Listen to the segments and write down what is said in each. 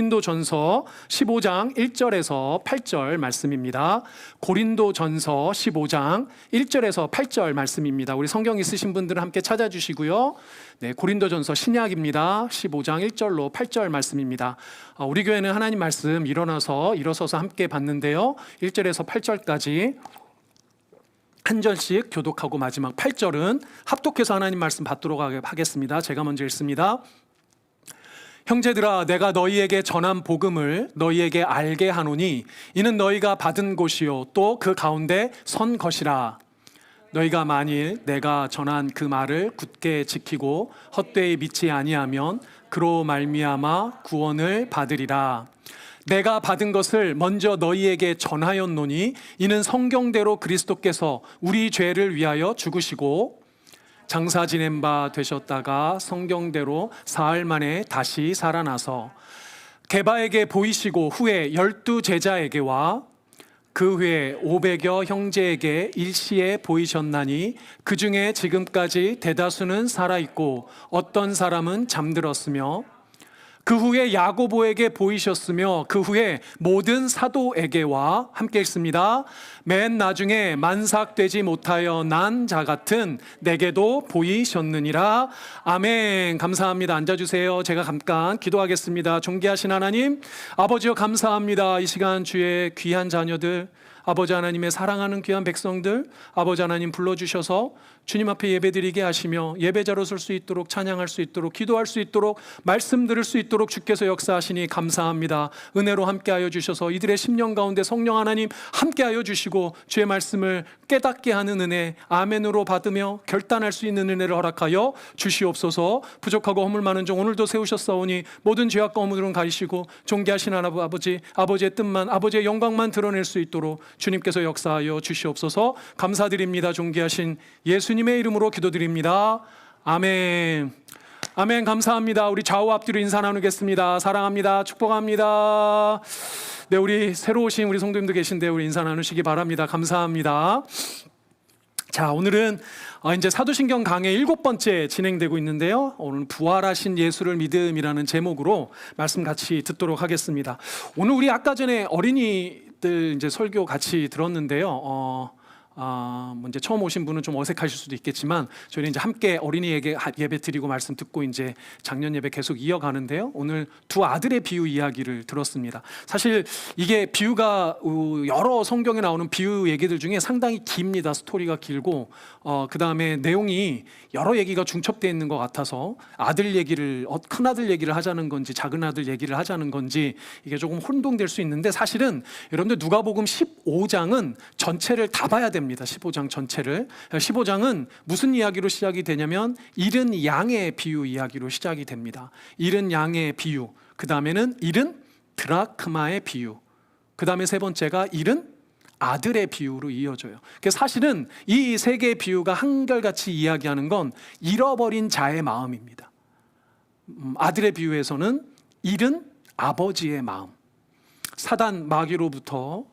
고린도전서 15장 1절에서 8절 말씀입니다. 고린도전서 15장 1절에서 8절 말씀입니다. 우리 성경 있으신 분들은 함께 찾아주시고요. 네, 고린도전서 신약입니다. 15장 1절로 8절 말씀입니다. 우리 교회는 하나님 말씀 일어서서 함께 봤는데요. 1절에서 8절까지 한 절씩 교독하고 마지막 8절은 합독해서 하나님 말씀 받도록 하겠습니다. 제가 먼저 읽습니다. 형제들아, 내가 너희에게 전한 복음을 너희에게 알게 하노니 이는 너희가 받은 것이요 또 그 가운데 선 것이라. 너희가 만일 내가 전한 그 말을 굳게 지키고 헛되이 믿지 아니하면 그로 말미암아 구원을 받으리라. 내가 받은 것을 먼저 너희에게 전하였노니 이는 성경대로 그리스도께서 우리 죄를 위하여 죽으시고 장사 지낸 바 되셨다가 성경대로 사흘 만에 다시 살아나서 게바에게 보이시고 후에 12 제자에게와 그 후에 500여 형제에게 일시에 보이셨나니 그 중에 지금까지 대다수는 살아있고 어떤 사람은 잠들었으며 그 후에 야고보에게 보이셨으며 그 후에 모든 사도에게와 함께 읽습니다. 맨 나중에 만삭되지 못하여 난 자 같은 내게도 보이셨느니라. 아멘. 감사합니다. 앉아주세요. 제가 잠깐 기도하겠습니다. 존귀하신 하나님, 아버지여 감사합니다. 이 시간 주의 귀한 자녀들, 아버지 하나님의 사랑하는 귀한 백성들, 아버지 하나님 불러주셔서 주님 앞에 예배드리게 하시며 예배자로 설 수 있도록, 찬양할 수 있도록, 기도할 수 있도록, 말씀 들을 수 있도록 주께서 역사하시니 감사합니다. 은혜로 함께하여 주셔서 이들의 심령 가운데 성령 하나님 함께하여 주시고 주의 말씀을 깨닫게 하는 은혜, 아멘으로 받으며 결단할 수 있는 은혜를 허락하여 주시옵소서. 부족하고 허물 많은 종 오늘도 세우셨사오니 모든 죄악과 허물은 가리시고 존귀하신 아버지의 뜻만, 아버지의 영광만 드러낼 수 있도록 주님께서 역사하여 주시옵소서. 감사드립니다. 존귀하신 예수님의 이름으로 기도드립니다. 아멘. 아멘. 감사합니다. 우리 좌우 앞뒤로 인사 나누겠습니다. 사랑합니다. 축복합니다. 네, 우리 새로 오신 우리 성도님들 계신데 우리 인사 나누시기 바랍니다. 감사합니다. 자, 오늘은 이제 사도신경 강의 7번째 진행되고 있는데요. 오늘 부활하신 예수를 믿음이라는 제목으로 말씀 같이 듣도록 하겠습니다. 오늘 우리 아까 전에 어린이들 이제 설교 같이 들었는데요. 이제 처음 오신 분은 좀 어색하실 수도 있겠지만 저희는 이제 함께 어린이에게 예배 드리고 말씀 듣고 이제 작년 예배 계속 이어가는데요. 오늘 두 아들의 비유 이야기를 들었습니다. 사실 이게 비유가 여러 성경에 나오는 비유 얘기들 중에 상당히 깁니다. 스토리가 길고 그 다음에 내용이 여러 얘기가 중첩되어 있는 것 같아서 아들 얘기를 큰 아들 얘기를 하자는 건지 작은 아들 얘기를 하자는 건지 이게 조금 혼동될 수 있는데 사실은 여러분들 누가복음 15장은 전체를 다 봐야 됩니다. 15장 전체를. 15장은 무슨 이야기로 시작이 되냐면 잃은 양의 비유 이야기로 시작이 됩니다. 잃은 양의 비유, 그 다음에는 잃은 드라크마의 비유, 그 다음에 세 번째가 잃은 아들의 비유로 이어져요. 그래서 사실은 이 세 개의 비유가 한결같이 이야기하는 건 잃어버린 자의 마음입니다. 아들의 비유에서는 잃은 아버지의 마음, 사단 마귀로부터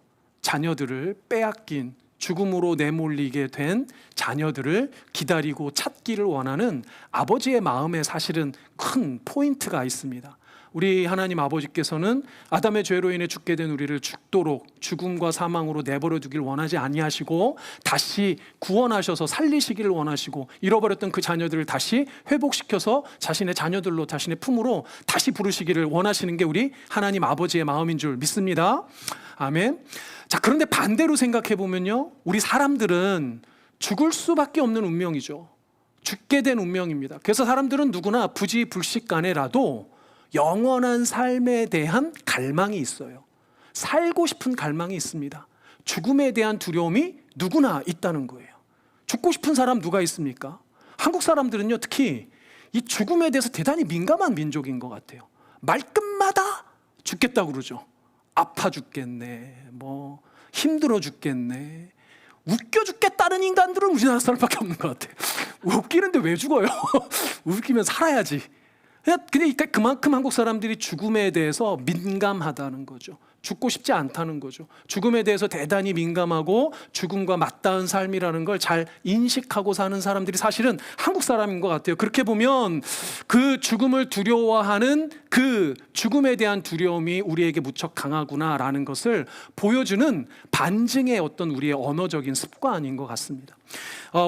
자녀들을 빼앗긴, 죽음으로 내몰리게 된 자녀들을 기다리고 찾기를 원하는 아버지의 마음에 사실은 큰 포인트가 있습니다. 우리 하나님 아버지께서는 아담의 죄로 인해 죽게 된 우리를 죽도록 죽음과 사망으로 내버려 두길 원하지 아니하시고 다시 구원하셔서 살리시기를 원하시고 잃어버렸던 그 자녀들을 다시 회복시켜서 자신의 자녀들로, 자신의 품으로 다시 부르시기를 원하시는 게 우리 하나님 아버지의 마음인 줄 믿습니다. 아멘. 자, 그런데 반대로 생각해 보면요, 우리 사람들은 죽을 수밖에 없는 운명이죠. 죽게 된 운명입니다. 그래서 사람들은 누구나 부지불식간에라도 영원한 삶에 대한 갈망이 있어요. 살고 싶은 갈망이 있습니다. 죽음에 대한 두려움이 누구나 있다는 거예요. 죽고 싶은 사람 누가 있습니까? 한국 사람들은요, 특히 이 죽음에 대해서 대단히 민감한 민족인 것 같아요. 말끝마다 죽겠다고 그러죠. 아파 죽겠네, 힘들어 죽겠네. 웃겨 죽겠다는 인간들은 우리나라 사람밖에 없는 것 같아요. 웃기는데 왜 죽어요? 웃기면 살아야지. 그러니까 그만큼 한국 사람들이 죽음에 대해서 민감하다는 거죠. 죽고 싶지 않다는 거죠. 죽음에 대해서 대단히 민감하고 죽음과 맞닿은 삶이라는 걸 잘 인식하고 사는 사람들이 사실은 한국 사람인 것 같아요. 그렇게 보면 그 죽음을 두려워하는 그 죽음에 대한 두려움이 우리에게 무척 강하구나라는 것을 보여주는 반증의 어떤 우리의 언어적인 습관인 것 같습니다.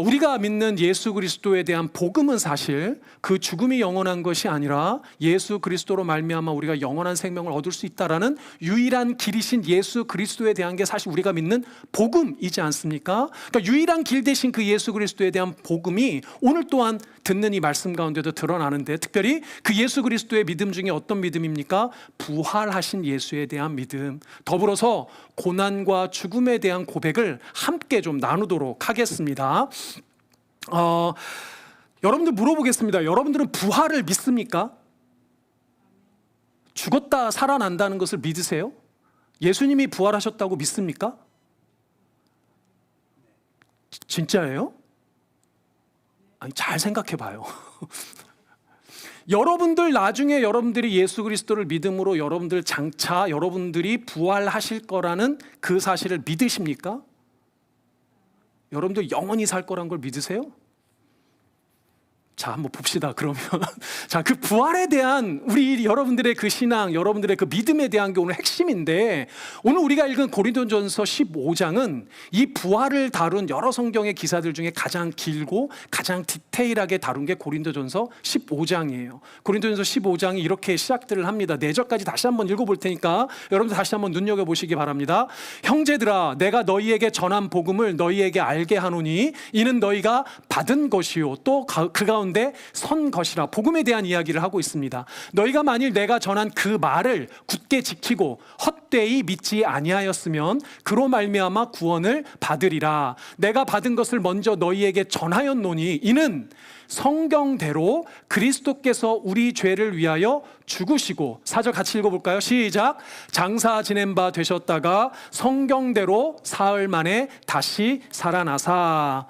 우리가 믿는 예수 그리스도에 대한 복음은 사실 그 죽음이 영원한 것이 아니라 예수 그리스도로 말미암아 우리가 영원한 생명을 얻을 수 있다라는 유일한 길이신 예수 그리스도에 대한 게 사실 우리가 믿는 복음이지 않습니까? 그러니까 유일한 길 대신 그 예수 그리스도에 대한 복음이 오늘 또한 듣는 이 말씀 가운데도 드러나는데, 특별히 그 예수 그리스도의 믿음 중에 어떤 믿음입니까? 부활하신 예수에 대한 믿음, 더불어서 고난과 죽음에 대한 고백을 함께 좀 나누도록 하겠습니다. 여러분들 물어보겠습니다. 여러분들은 부활을 믿습니까? 죽었다 살아난다는 것을 믿으세요? 예수님이 부활하셨다고 믿습니까? 진짜예요? 아니, 잘 생각해 봐요. 여러분들 나중에 여러분들이 예수 그리스도를 믿음으로 여러분들 장차 여러분들이 부활하실 거라는 그 사실을 믿으십니까? 여러분들 영원히 살 거란 걸 믿으세요? 자, 한번 봅시다. 그러면 자, 그 부활에 대한 우리 여러분들의 그 신앙, 여러분들의 그 믿음에 대한 게 오늘 핵심인데, 오늘 우리가 읽은 고린도전서 15장은 이 부활을 다룬 여러 성경의 기사들 중에 가장 길고 가장 디테일하게 다룬 게 고린도전서 15장이에요. 고린도전서 15장이 이렇게 시작들을 합니다. 4절까지 다시 한번 읽어볼 테니까 여러분들 다시 한번 눈여겨보시기 바랍니다. 형제들아, 내가 너희에게 전한 복음을 너희에게 알게 하노니 이는 너희가 받은 것이요 또 그 가운데 선 것이라. 복음에 대한 이야기를 하고 있습니다. 너희가 만일 내가 전한 그 말을 굳게 지키고 헛되이 믿지 아니하였으면 그로 말미암아 구원을 받으리라. 내가 받은 것을 먼저 너희에게 전하였노니 이는 성경대로 그리스도께서 우리 죄를 위하여 죽으시고, 4절 같이 읽어볼까요? 시작. 장사 지낸 바 되셨다가 성경대로 사흘 만에 다시 살아나사.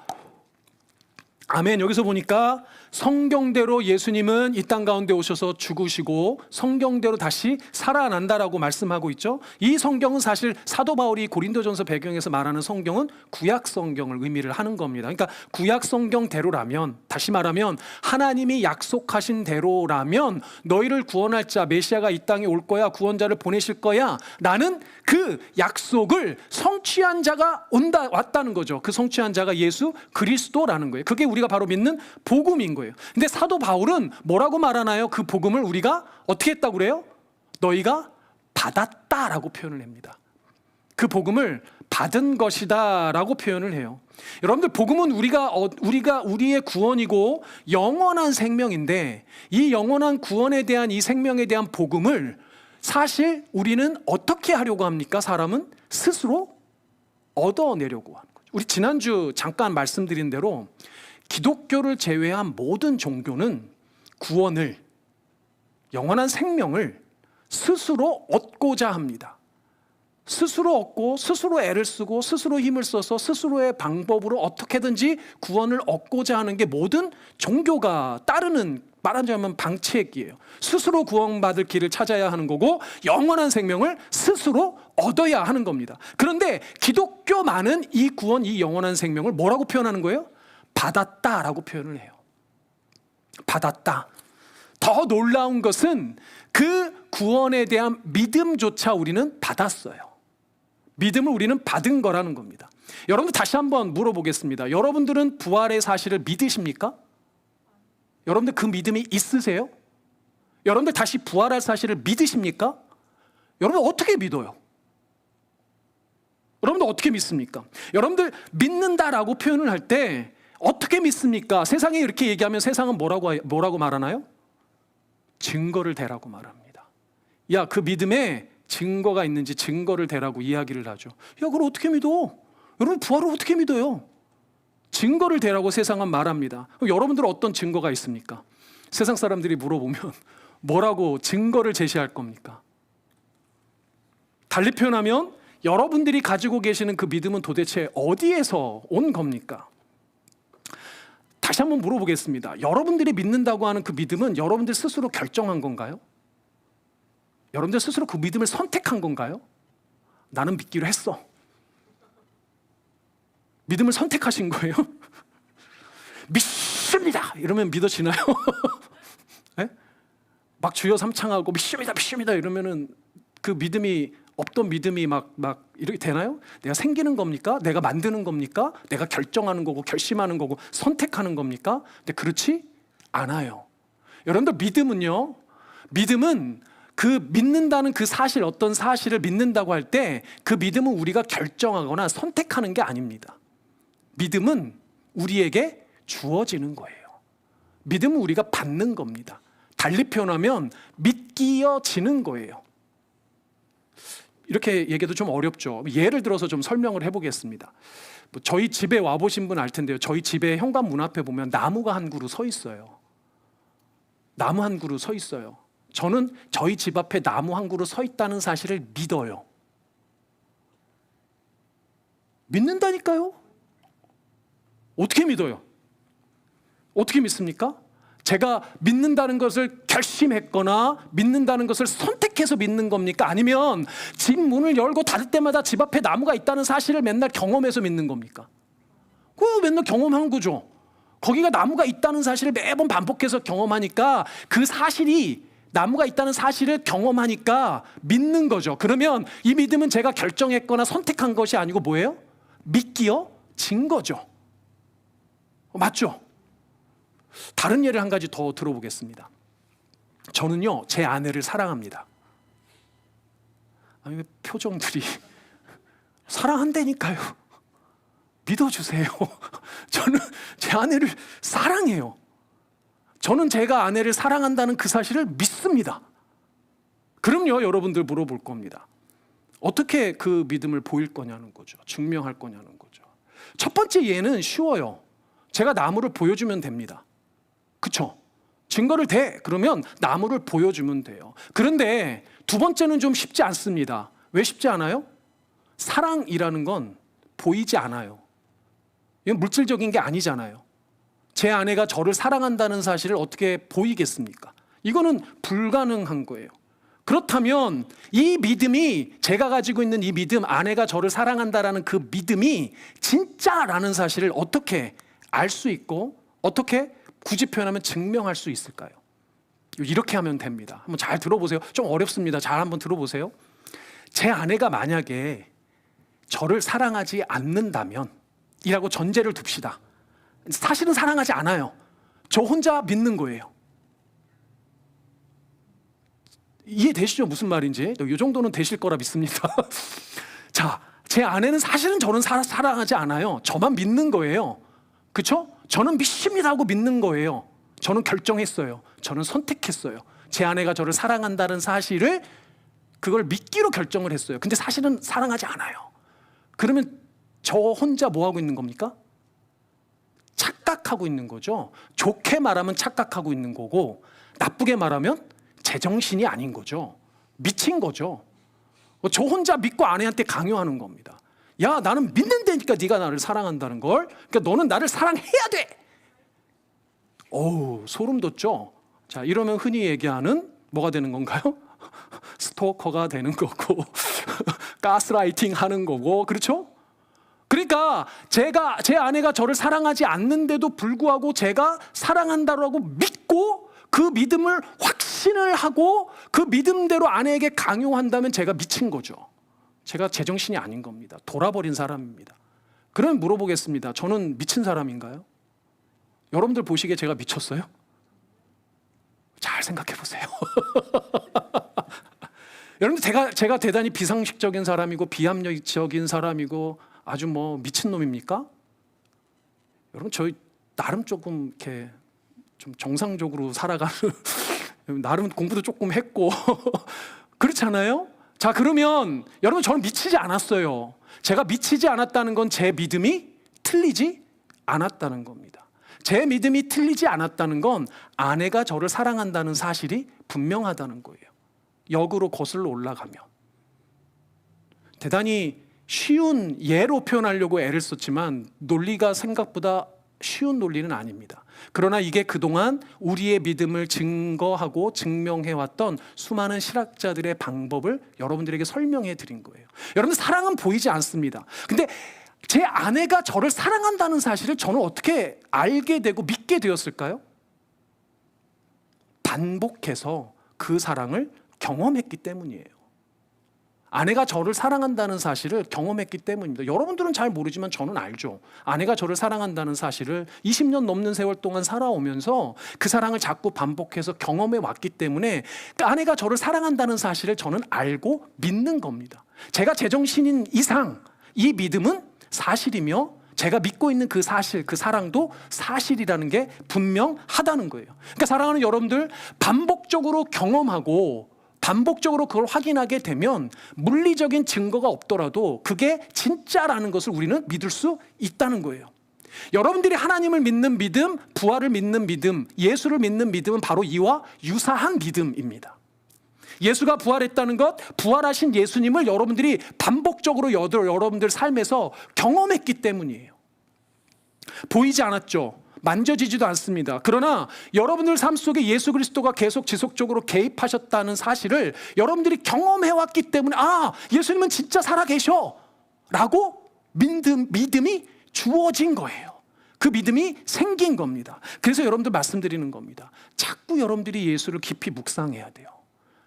아멘. 여기서 보니까 성경대로 예수님은 이 땅 가운데 오셔서 죽으시고 성경대로 다시 살아난다라고 말씀하고 있죠. 이 성경은 사실 사도 바울이 고린도전서 배경에서 말하는 성경은 구약 성경을 의미를 하는 겁니다. 그러니까 구약 성경대로라면, 다시 말하면 하나님이 약속하신 대로라면 너희를 구원할 자 메시아가 이 땅에 올 거야, 구원자를 보내실 거야 라는 그 약속을 성취한 자가 왔다는 거죠. 그 성취한 자가 예수 그리스도라는 거예요. 그게 우리가 바로 믿는 복음인 거예요. 근데 사도 바울은 뭐라고 말하나요? 그 복음을 우리가 어떻게 했다고 그래요? 너희가 받았다라고 표현을 합니다. 그 복음을 받은 것이다 라고 표현을 해요. 여러분들, 복음은 우리의 구원이고 영원한 생명인데, 이 영원한 구원에 대한, 이 생명에 대한 복음을 사실 우리는 어떻게 하려고 합니까? 사람은 스스로 얻어내려고 하는 거죠. 우리 지난주 잠깐 말씀드린 대로 기독교를 제외한 모든 종교는 구원을, 영원한 생명을 스스로 얻고자 합니다. 스스로 얻고 스스로 애를 쓰고 스스로 힘을 써서 스스로의 방법으로 어떻게든지 구원을 얻고자 하는 게 모든 종교가 따르는, 말하자면 방책이에요. 스스로 구원받을 길을 찾아야 하는 거고 영원한 생명을 스스로 얻어야 하는 겁니다. 그런데 기독교만은 이 구원, 이 영원한 생명을 뭐라고 표현하는 거예요? 받았다라고 표현을 해요. 받았다. 더 놀라운 것은 그 구원에 대한 믿음조차 우리는 받았어요. 믿음을 우리는 받은 거라는 겁니다. 여러분들, 다시 한번 물어보겠습니다. 여러분들은 부활의 사실을 믿으십니까? 여러분들 그 믿음이 있으세요? 여러분들 다시 부활할 사실을 믿으십니까? 여러분들 어떻게 믿어요? 여러분들 어떻게 믿습니까? 여러분들 믿는다라고 표현을 할 때 어떻게 믿습니까? 세상에 이렇게 얘기하면 세상은 뭐라고 말하나요? 증거를 대라고 말합니다. 야, 그 믿음에 증거가 있는지 증거를 대라고 이야기를 하죠. 야, 그걸 어떻게 믿어? 여러분, 부활을 어떻게 믿어요? 증거를 대라고 세상은 말합니다. 그럼 여러분들은 어떤 증거가 있습니까? 세상 사람들이 물어보면 뭐라고 증거를 제시할 겁니까? 달리 표현하면 여러분들이 가지고 계시는 그 믿음은 도대체 어디에서 온 겁니까? 다시 한번 물어보겠습니다. 여러분들이 믿는다고 하는 그 믿음은 여러분들 스스로 결정한 건가요? 여러분들 스스로 그 믿음을 선택한 건가요? 나는 믿기로 했어. 믿음을 선택하신 거예요? 믿습니다! 이러면 믿어지나요? 네? 막 주여 삼창하고 믿습니다 이러면은 그 믿음이 없던 믿음이 막 이렇게 되나요? 내가 생기는 겁니까? 내가 만드는 겁니까? 내가 결정하는 거고 결심하는 거고 선택하는 겁니까? 근데 그렇지 않아요. 여러분들 믿음은 그 믿는다는 그 사실, 어떤 사실을 믿는다고 할 때 그 믿음은 우리가 결정하거나 선택하는 게 아닙니다. 믿음은 우리에게 주어지는 거예요. 믿음은 우리가 받는 겁니다. 달리 표현하면 믿기어지는 거예요. 이렇게 얘기해도 좀 어렵죠. 예를 들어서 좀 설명을 해보겠습니다. 저희 집에 와보신 분 알 텐데요. 저희 집에 현관문 앞에 보면 나무가 한 그루 서 있어요. 나무 한 그루 서 있어요. 저는 저희 집 앞에 나무 한 그루 서 있다는 사실을 믿어요. 믿는다니까요. 어떻게 믿어요? 어떻게 믿습니까? 제가 믿는다는 것을 결심했거나 믿는다는 것을 선택해서 믿는 겁니까? 아니면 집 문을 열고 닫을 때마다 집 앞에 나무가 있다는 사실을 맨날 경험해서 믿는 겁니까? 그거 맨날 경험한 거죠. 거기가 나무가 있다는 사실을 매번 반복해서 경험하니까 그 사실이 나무가 있다는 사실을 경험하니까 믿는 거죠. 그러면 이 믿음은 제가 결정했거나 선택한 것이 아니고 뭐예요? 믿기어진 거죠. 맞죠? 다른 예를 한 가지 더 들어보겠습니다. 저는요, 제 아내를 사랑합니다. 아니, 왜 표정들이 사랑한다니까요. 믿어주세요. 저는 제 아내를 사랑해요. 저는 제가 아내를 사랑한다는 그 사실을 믿습니다. 그럼요, 여러분들 물어볼 겁니다. 어떻게 그 믿음을 보일 거냐는 거죠. 증명할 거냐는 거죠. 첫 번째 예는 쉬워요. 제가 나무를 보여주면 됩니다. 그쵸? 증거를 대! 그러면 나무를 보여주면 돼요. 그런데 두 번째는 좀 쉽지 않습니다. 왜 쉽지 않아요? 사랑이라는 건 보이지 않아요. 이건 물질적인 게 아니잖아요. 제 아내가 저를 사랑한다는 사실을 어떻게 보이겠습니까? 이거는 불가능한 거예요. 그렇다면 이 믿음이, 제가 가지고 있는 이 믿음, 아내가 저를 사랑한다라는 그 믿음이 진짜라는 사실을 어떻게 알 수 있고 어떻게 굳이 표현하면 증명할 수 있을까요? 이렇게 하면 됩니다. 한번 잘 들어보세요. 좀 어렵습니다. 잘 한번 들어보세요. 제 아내가 만약에 저를 사랑하지 않는다면 이라고 전제를 둡시다. 사실은 사랑하지 않아요. 저 혼자 믿는 거예요. 이해되시죠? 무슨 말인지? 이 정도는 되실 거라 믿습니다. 자, 제 아내는 사실은 저는 사랑하지 않아요. 저만 믿는 거예요. 그렇죠? 저는 믿습니다 하고 믿는 거예요. 저는 결정했어요. 저는 선택했어요. 제 아내가 저를 사랑한다는 사실을, 그걸 믿기로 결정을 했어요. 근데 사실은 사랑하지 않아요. 그러면 저 혼자 뭐 하고 있는 겁니까? 착각하고 있는 거죠. 좋게 말하면 착각하고 있는 거고, 나쁘게 말하면 제정신이 아닌 거죠. 미친 거죠. 저 혼자 믿고 아내한테 강요하는 겁니다. 야, 나는 믿는다니까 네가 나를 사랑한다는 걸. 그러니까 너는 나를 사랑해야 돼. 어우, 소름 돋죠? 자, 이러면 흔히 얘기하는 뭐가 되는 건가요? 스토커가 되는 거고 가스라이팅 하는 거고, 그렇죠? 그러니까 제 아내가 저를 사랑하지 않는데도 불구하고 제가 사랑한다고 믿고 그 믿음을 확신을 하고 그 믿음대로 아내에게 강요한다면 제가 미친 거죠. 제가 제정신이 아닌 겁니다. 돌아버린 사람입니다. 그러면 물어보겠습니다. 저는 미친 사람인가요? 여러분들 보시기에 제가 미쳤어요? 잘 생각해 보세요. 여러분들 제가 대단히 비상식적인 사람이고 비합리적인 사람이고 아주 뭐 미친 놈입니까? 여러분, 저희 나름 조금 이렇게 좀 정상적으로 살아가는 나름 공부도 조금 했고 그렇잖아요? 자, 그러면 여러분, 저는 미치지 않았어요. 제가 미치지 않았다는 건 제 믿음이 틀리지 않았다는 겁니다. 제 믿음이 틀리지 않았다는 건 아내가 저를 사랑한다는 사실이 분명하다는 거예요. 역으로 거슬러 올라가면. 대단히 쉬운 예로 표현하려고 애를 썼지만 논리가 생각보다 쉬운 논리는 아닙니다. 그러나 이게 그동안 우리의 믿음을 증거하고 증명해왔던 수많은 실학자들의 방법을 여러분들에게 설명해 드린 거예요. 여러분, 사랑은 보이지 않습니다. 근데 제 아내가 저를 사랑한다는 사실을 저는 어떻게 알게 되고 믿게 되었을까요? 반복해서 그 사랑을 경험했기 때문이에요. 아내가 저를 사랑한다는 사실을 경험했기 때문입니다. 여러분들은 잘 모르지만 저는 알죠. 아내가 저를 사랑한다는 사실을 20년 넘는 세월 동안 살아오면서 그 사랑을 자꾸 반복해서 경험해 왔기 때문에 아내가 저를 사랑한다는 사실을 저는 알고 믿는 겁니다. 제가 제정신인 이상 이 믿음은 사실이며 제가 믿고 있는 그 사실, 그 사랑도 사실이라는 게 분명하다는 거예요. 그러니까 사랑하는 여러분들, 반복적으로 경험하고 반복적으로 그걸 확인하게 되면 물리적인 증거가 없더라도 그게 진짜라는 것을 우리는 믿을 수 있다는 거예요. 여러분들이 하나님을 믿는 믿음, 부활을 믿는 믿음, 예수를 믿는 믿음은 바로 이와 유사한 믿음입니다. 예수가 부활했다는 것, 부활하신 예수님을 여러분들이 반복적으로 여러분들 삶에서 경험했기 때문이에요. 보이지 않았죠. 만져지지도 않습니다. 그러나 여러분들 삶 속에 예수 그리스도가 계속 지속적으로 개입하셨다는 사실을 여러분들이 경험해왔기 때문에 예수님은 진짜 살아계셔 라고 믿음이 주어진 거예요. 그 믿음이 생긴 겁니다. 그래서 여러분들 말씀드리는 겁니다. 자꾸 여러분들이 예수를 깊이 묵상해야 돼요.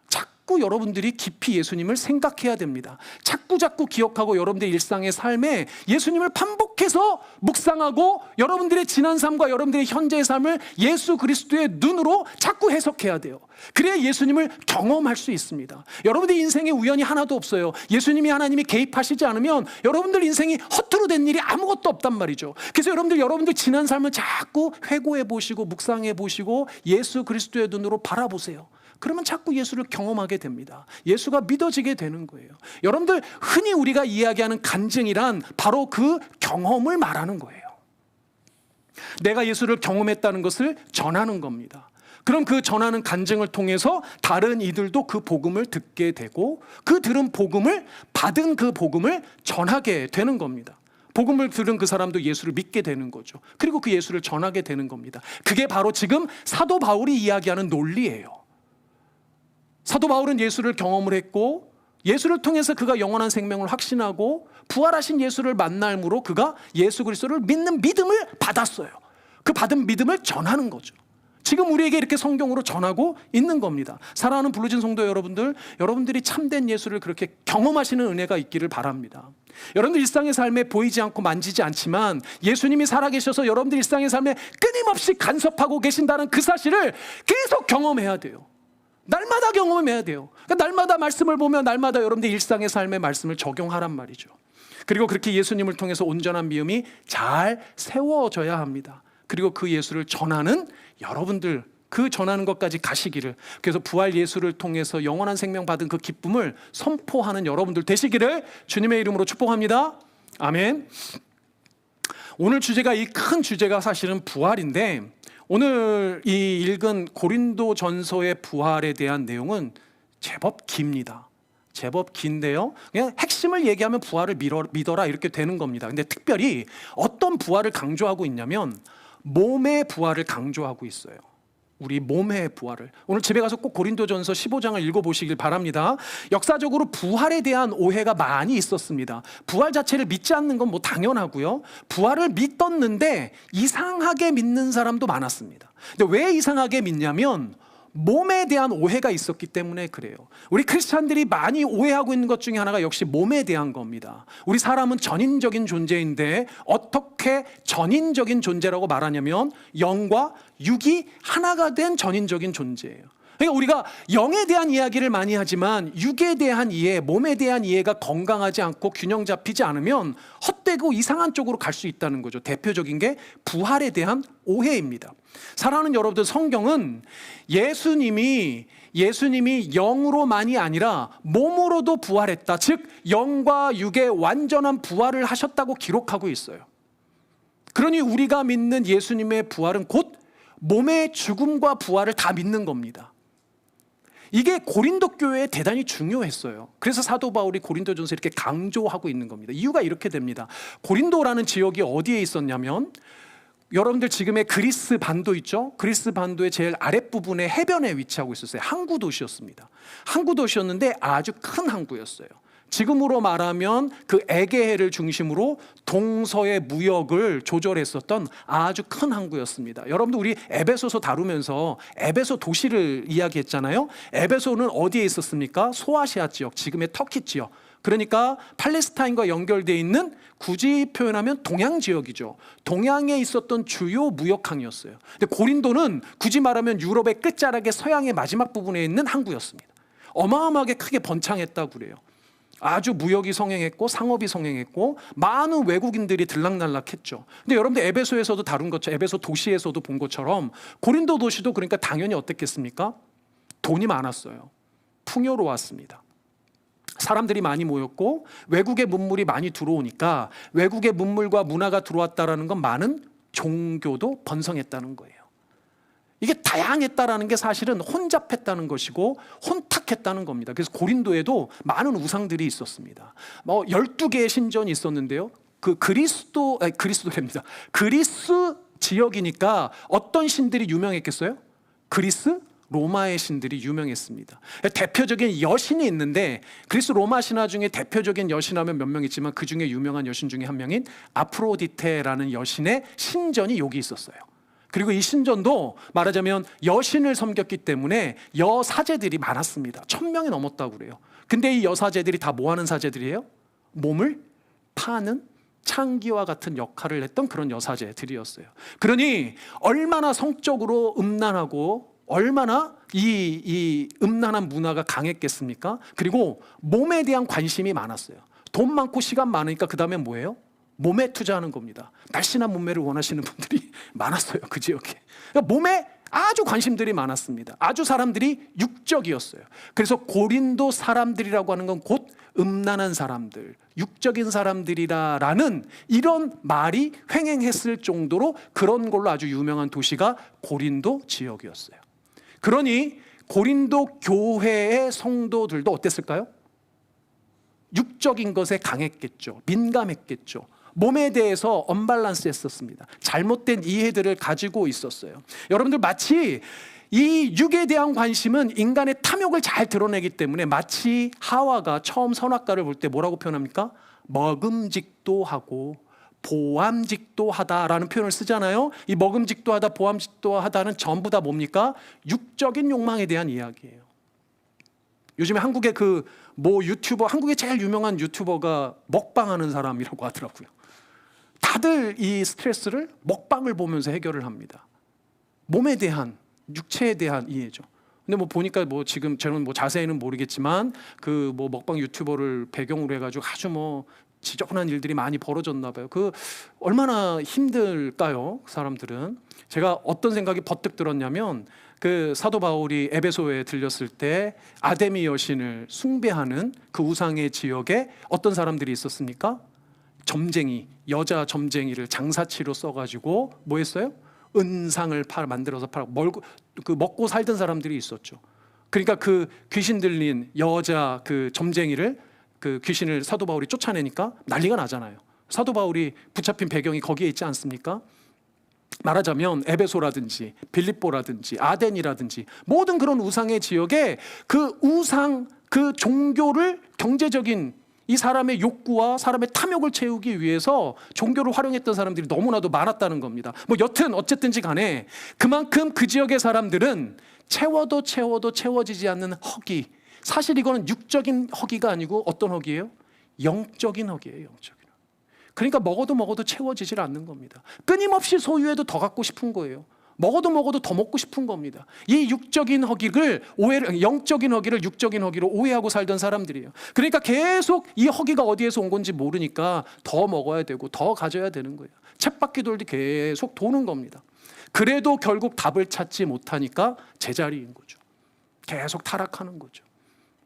자꾸 여러분들이 깊이 예수님을 생각해야 됩니다. 자꾸 기억하고 여러분들의 일상의 삶에 예수님을 반복해서 묵상하고 여러분들의 지난 삶과 여러분들의 현재의 삶을 예수 그리스도의 눈으로 자꾸 해석해야 돼요. 그래야 예수님을 경험할 수 있습니다. 여러분들 인생에 우연이 하나도 없어요. 예수님이 하나님이 개입하시지 않으면 여러분들 인생이 허투루 된 일이 아무것도 없단 말이죠. 그래서 여러분들 지난 삶을 자꾸 회고해 보시고 묵상해 보시고 예수 그리스도의 눈으로 바라보세요. 그러면 자꾸 예수를 경험하게 됩니다. 예수가 믿어지게 되는 거예요. 여러분들, 흔히 우리가 이야기하는 간증이란 바로 그 경험을 말하는 거예요. 내가 예수를 경험했다는 것을 전하는 겁니다. 그럼 그 전하는 간증을 통해서 다른 이들도 그 복음을 듣게 되고 그 들은 복음을 받은 그 복음을 전하게 되는 겁니다. 복음을 들은 그 사람도 예수를 믿게 되는 거죠. 그리고 그 예수를 전하게 되는 겁니다. 그게 바로 지금 사도 바울이 이야기하는 논리예요. 사도 바울은 예수를 경험을 했고 예수를 통해서 그가 영원한 생명을 확신하고 부활하신 예수를 만남으로 그가 예수 그리스도를 믿는 믿음을 받았어요. 그 받은 믿음을 전하는 거죠. 지금 우리에게 이렇게 성경으로 전하고 있는 겁니다. 사랑하는 블루진 성도 여러분들, 여러분들이 참된 예수를 그렇게 경험하시는 은혜가 있기를 바랍니다. 여러분들 일상의 삶에 보이지 않고 만지지 않지만 예수님이 살아계셔서 여러분들 일상의 삶에 끊임없이 간섭하고 계신다는 그 사실을 계속 경험해야 돼요. 날마다 경험해야 돼요. 그러니까 날마다 말씀을 보며 날마다 여러분들 일상의 삶의 말씀을 적용하란 말이죠. 그리고 그렇게 예수님을 통해서 온전한 믿음이 잘 세워져야 합니다. 그리고 그 예수를 전하는 여러분들, 그 전하는 것까지 가시기를, 그래서 부활 예수를 통해서 영원한 생명 받은 그 기쁨을 선포하는 여러분들 되시기를 주님의 이름으로 축복합니다. 아멘. 오늘 주제가, 이 큰 주제가 사실은 부활인데, 오늘 이 읽은 고린도 전서의 부활에 대한 내용은 제법 깁니다. 제법 긴데요, 그냥 핵심을 얘기하면 부활을 믿어라 이렇게 되는 겁니다. 근데 특별히 어떤 부활을 강조하고 있냐면 몸의 부활을 강조하고 있어요. 우리 몸의 부활을. 오늘 집에 가서 꼭 고린도전서 15장을 읽어보시길 바랍니다. 역사적으로 부활에 대한 오해가 많이 있었습니다. 부활 자체를 믿지 않는 건 뭐 당연하고요. 부활을 믿었는데 이상하게 믿는 사람도 많았습니다. 근데 왜 이상하게 믿냐면 몸에 대한 오해가 있었기 때문에 그래요. 우리 크리스찬들이 많이 오해하고 있는 것 중에 하나가 역시 몸에 대한 겁니다. 우리 사람은 전인적인 존재인데 어떻게 전인적인 존재라고 말하냐면 영과 육이 하나가 된 전인적인 존재예요. 그러니까 우리가 영에 대한 이야기를 많이 하지만 육에 대한 이해, 몸에 대한 이해가 건강하지 않고 균형 잡히지 않으면 헛되고 이상한 쪽으로 갈 수 있다는 거죠. 대표적인 게 부활에 대한 오해입니다. 사랑하는 여러분들, 성경은 예수님이 영으로만이 아니라 몸으로도 부활했다, 즉 영과 육의 완전한 부활을 하셨다고 기록하고 있어요. 그러니 우리가 믿는 예수님의 부활은 곧 몸의 죽음과 부활을 다 믿는 겁니다. 이게 고린도 교회에 대단히 중요했어요. 그래서 사도 바울이 고린도전서 이렇게 강조하고 있는 겁니다. 이유가 이렇게 됩니다. 고린도라는 지역이 어디에 있었냐면 여러분들 지금의 그리스 반도 있죠? 그리스 반도의 제일 아랫부분에 해변에 위치하고 있었어요. 항구 도시였습니다. 항구 도시였는데 아주 큰 항구였어요. 지금으로 말하면 그 에게해를 중심으로 동서의 무역을 조절했었던 아주 큰 항구였습니다. 여러분들 우리 에베소서 다루면서 에베소 도시를 이야기했잖아요. 에베소는 어디에 있었습니까? 소아시아 지역, 지금의 터키 지역. 그러니까 팔레스타인과 연결되어 있는, 굳이 표현하면 동양 지역이죠. 동양에 있었던 주요 무역항이었어요. 근데 고린도는 굳이 말하면 유럽의 끝자락에 서양의 마지막 부분에 있는 항구였습니다. 어마어마하게 크게 번창했다고 그래요. 아주 무역이 성행했고 상업이 성행했고 많은 외국인들이 들락날락했죠. 근데 여러분들 에베소에서도 다룬 것처럼, 에베소 도시에서도 본 것처럼 고린도 도시도 그러니까 당연히 어땠겠습니까? 돈이 많았어요. 풍요로웠습니다. 사람들이 많이 모였고 외국의 문물이 많이 들어오니까, 외국의 문물과 문화가 들어왔다라는 건 많은 종교도 번성했다는 거예요. 이게 다양했다라는 게 사실은 혼잡했다는 것이고 혼탁했다는 겁니다. 그래서 고린도에도 많은 우상들이 있었습니다. 12개의 신전이 있었는데요. 그리스도랍니다. 그리스 지역이니까 어떤 신들이 유명했겠어요? 그리스 로마의 신들이 유명했습니다. 대표적인 여신이 있는데, 그리스 로마 신화 중에 대표적인 여신하면 몇 명 있지만 그 중에 유명한 여신 중에 한 명인 아프로디테라는 여신의 신전이 여기 있었어요. 그리고 이 신전도 말하자면 여신을 섬겼기 때문에 여사제들이 많았습니다. 1000명이 넘었다고 그래요. 근데 이 여사제들이 다 뭐 하는 사제들이에요? 몸을 파는 창기와 같은 역할을 했던 그런 여사제들이었어요. 그러니 얼마나 성적으로 음란하고 얼마나 이 음란한 문화가 강했겠습니까? 그리고 몸에 대한 관심이 많았어요. 돈 많고 시간 많으니까 그 다음에 뭐예요? 몸에 투자하는 겁니다. 날씬한 몸매를 원하시는 분들이 많았어요. 그 지역에. 그러니까 몸에 아주 관심들이 많았습니다. 아주 사람들이 육적이었어요. 그래서 고린도 사람들이라고 하는 건 곧 음란한 사람들, 육적인 사람들이라는 이런 말이 횡행했을 정도로 그런 걸로 아주 유명한 도시가 고린도 지역이었어요. 그러니 고린도 교회의 성도들도 어땠을까요? 육적인 것에 강했겠죠. 민감했겠죠. 몸에 대해서 언밸런스 했었습니다. 잘못된 이해들을 가지고 있었어요. 여러분들 마치 이 육에 대한 관심은 인간의 탐욕을 잘 드러내기 때문에, 마치 하와가 처음 선악과를 볼 때 뭐라고 표현합니까? 먹음직도 하고 보암직도 하다라는 표현을 쓰잖아요. 이 먹음직도 하다, 보암직도 하다는 전부 다 뭡니까? 육적인 욕망에 대한 이야기예요. 요즘에 한국의 한국의 제일 유명한 유튜버가 먹방하는 사람이라고 하더라고요. 다들 이 스트레스를 먹방을 보면서 해결을 합니다. 몸에 대한, 육체에 대한 이해죠. 근데 보니까 지금 저는 자세히는 모르겠지만 먹방 유튜버를 배경으로 해가지고 아주 지저분한 일들이 많이 벌어졌나 봐요. 얼마나 힘들까요, 사람들은? 제가 어떤 생각이 버뜩 들었냐면, 사도 바울이 에베소에 들렸을 때 아데미 여신을 숭배하는 그 우상의 지역에 어떤 사람들이 있었습니까? 점쟁이, 여자 점쟁이를 장사치로 써가지고 뭐 했어요? 은상을 만들어서 먹고 살던 사람들이 있었죠. 그러니까 귀신 들린 여자 점쟁이를, 귀신을 사도 바울이 쫓아내니까 난리가 나잖아요. 사도 바울이 붙잡힌 배경이 거기에 있지 않습니까? 말하자면 에베소라든지 빌립보라든지 아덴이라든지 모든 그런 우상의 지역에 그 우상, 그 종교를 경제적인 이 사람의 욕구와 사람의 탐욕을 채우기 위해서 종교를 활용했던 사람들이 너무나도 많았다는 겁니다. 여튼 어쨌든지 간에 그만큼 그 지역의 사람들은 채워도 채워지지 않는 허기, 사실 이거는 육적인 허기가 아니고 어떤 허기예요? 영적인 허기예요. 영적인. 그러니까 먹어도 채워지질 않는 겁니다. 끊임없이 소유해도 더 갖고 싶은 거예요. 먹어도 더 먹고 싶은 겁니다. 이 영적인 허기를 육적인 허기로 오해하고 살던 사람들이에요. 그러니까 계속 이 허기가 어디에서 온 건지 모르니까 더 먹어야 되고 더 가져야 되는 거예요. 쳇바퀴 돌듯이 계속 도는 겁니다. 그래도 결국 답을 찾지 못하니까 제자리인 거죠. 계속 타락하는 거죠.